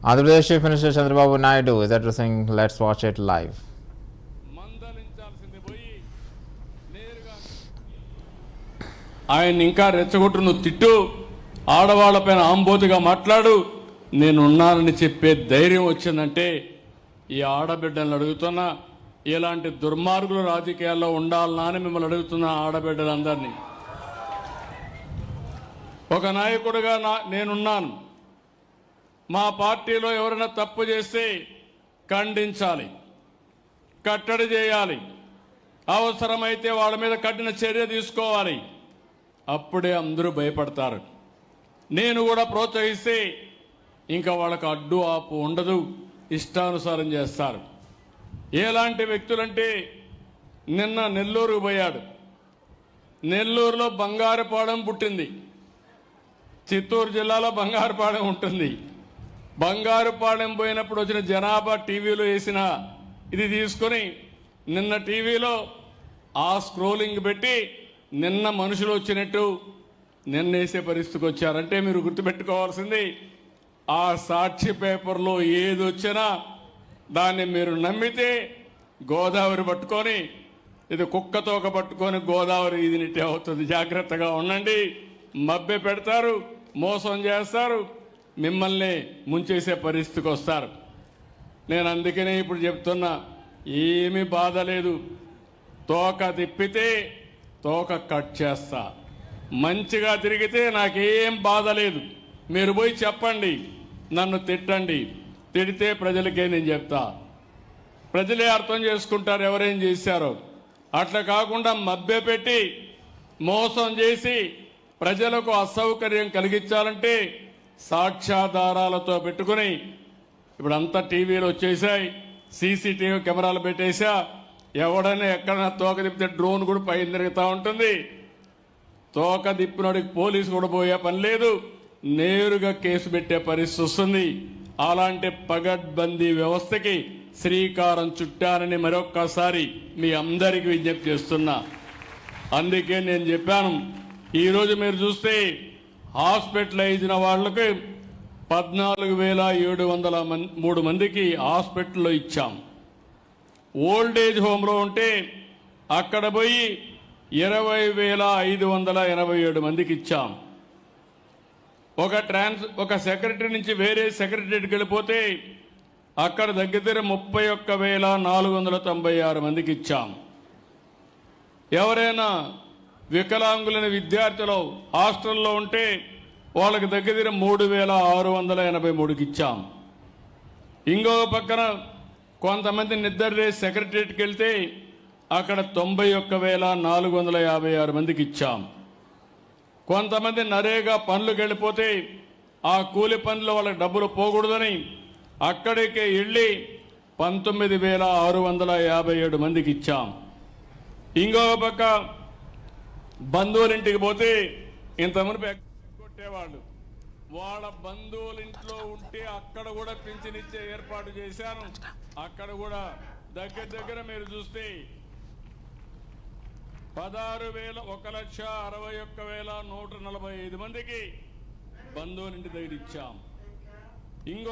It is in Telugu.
Andhra Pradesh Chief Minister Chandrababu Naidu is addressing. Let's watch it live. ఆయన ఇంకా రెచ్చగొట్టు నువ్వు తిట్టు, ఆడవాళ్లపైన ఆంబోతుగా మాట్లాడు, నేనున్నానని చెప్పే ధైర్యం వచ్చిందంటే ఈ ఆడబిడ్డలను అడుగుతున్నా, ఇలాంటి దుర్మార్గులు రాజకీయాల్లో ఉండాలనా అని మిమ్మల్ని అడుగుతున్న ఆడబిడ్డలందరినీ. ఒక నాయకుడిగా నేనున్నాను. మా పార్టీలో ఎవరైనా తప్పు చేస్తే ఖండించాలి, కట్టడి చేయాలి, అవసరమైతే వాళ్ళ మీద కఠిన చర్య తీసుకోవాలి. అప్పుడే అందరూ భయపడతారు. నేను కూడా ప్రోత్సహిస్తే ఇంకా వాళ్ళకు అడ్డు ఆపు ఉండదు, ఇష్టానుసారం చేస్తారు. ఎలాంటి వ్యక్తులంటే నిన్న నెల్లూరు పోయాడు. నెల్లూరులో బంగారుపాలెం పుట్టింది. చిత్తూరు జిల్లాలో బంగారుపాలెం ఉంటుంది. బంగారుపాలెం పోయినప్పుడు వచ్చిన జనాభా టీవీలో వేసిన ఇది తీసుకొని నిన్న టీవీలో ఆ స్క్రోలింగ్ పెట్టి నిన్న మనుషులు వచ్చినట్టు నిన్న వేసే పరిస్థితికి వచ్చారంటే మీరు గుర్తుపెట్టుకోవాల్సింది, ఆ సాక్షి పేపర్లో ఏది వచ్చినా దాన్ని మీరు నమ్మితే గోదావరి పట్టుకొని ఇది కుక్కతోక పట్టుకొని గోదావరి ఇదినిట్టే అవుతుంది. జాగ్రత్తగా ఉండండి. మభ్య పెడతారు, మోసం చేస్తారు, మిమ్మల్ని ముంచేసే పరిస్థితికి వస్తారు. నేను అందుకనే ఇప్పుడు చెప్తున్నా, ఏమీ బాధ లేదు. తోక తిప్పితే తోక కట్ చేస్తా. మంచిగా తిరిగితే నాకేం బాధ లేదు. మీరు పోయి చెప్పండి, నన్ను తిట్టండి, తిడితే ప్రజలకే నేను చెప్తా. ప్రజలే అర్థం చేసుకుంటారు ఎవరేం చేశారో. అట్లా కాకుండా మభ్యపెట్టి మోసం చేసి ప్రజలకు అసౌకర్యం కలిగించాలంటే సాక్ష్యాధారాలతో పెట్టుకుని, ఇప్పుడు అంతా టీవీలు వచ్చేసాయి, సీసీటీవీ కెమెరాలు పెట్టేసా. ఎవడైనా ఎక్కడైనా తోక తిప్పితే డ్రోన్ కూడా పైన తిరుగుతూ ఉంటుంది. తోక తిప్పినోడికి పోలీసు కూడా పోయే పని లేదు, నేరుగా కేసు పెట్టే పరిస్థితి వస్తుంది. అలాంటి పగడ్బందీ వ్యవస్థకి శ్రీకారం చుట్టారని మరొక్కసారి మీ అందరికీ విజ్ఞప్తి చేస్తున్నా. అందుకే నేను చెప్పాను, ఈరోజు మీరు చూస్తే హాస్పిటలైజ్ అయిన వాళ్ళకి 14,703 మందికి హాస్పిటల్లో ఇచ్చాం. ఓల్డేజ్ హోమ్లో ఉంటే అక్కడ పోయి 20,587 మందికి ఇచ్చాం. ఒక సెక్రటరీ నుంచి వేరే సెక్రటరీకి వెళ్ళిపోతే అక్కడ దగ్గర 31,496 మందికి ఇచ్చాం. ఎవరైనా వికలాంగులైన విద్యార్థులు హాస్టల్లో ఉంటే వాళ్ళకి దగ్గర 3,683కి ఇచ్చాం. ఇంకో పక్కన కొంతమంది నిద్ర సెక్రటరీకి వెళ్తే అక్కడ 91,456 మందికి ఇచ్చాం. కొంతమంది నరేగా పనులకు వెళ్ళిపోతే ఆ కూలి పనులు వాళ్ళకి డబ్బులు పోకూడదని అక్కడికి వెళ్ళి 19,657 మందికి ఇచ్చాం. ఇంకో పక్క బంధువులింటికి పోతే ఇంతమంది కొట్టేవాళ్ళు, వాళ్ళ బంధువులింట్లో ఉంటే అక్కడ కూడా పింఛనిచ్చే ఏర్పాటు చేశాను. అక్కడ కూడా దగ్గర మీరు చూస్తే 1,61,145 మందికి బంధువులింటి దగ్గర ఇచ్చాం. ఇంకో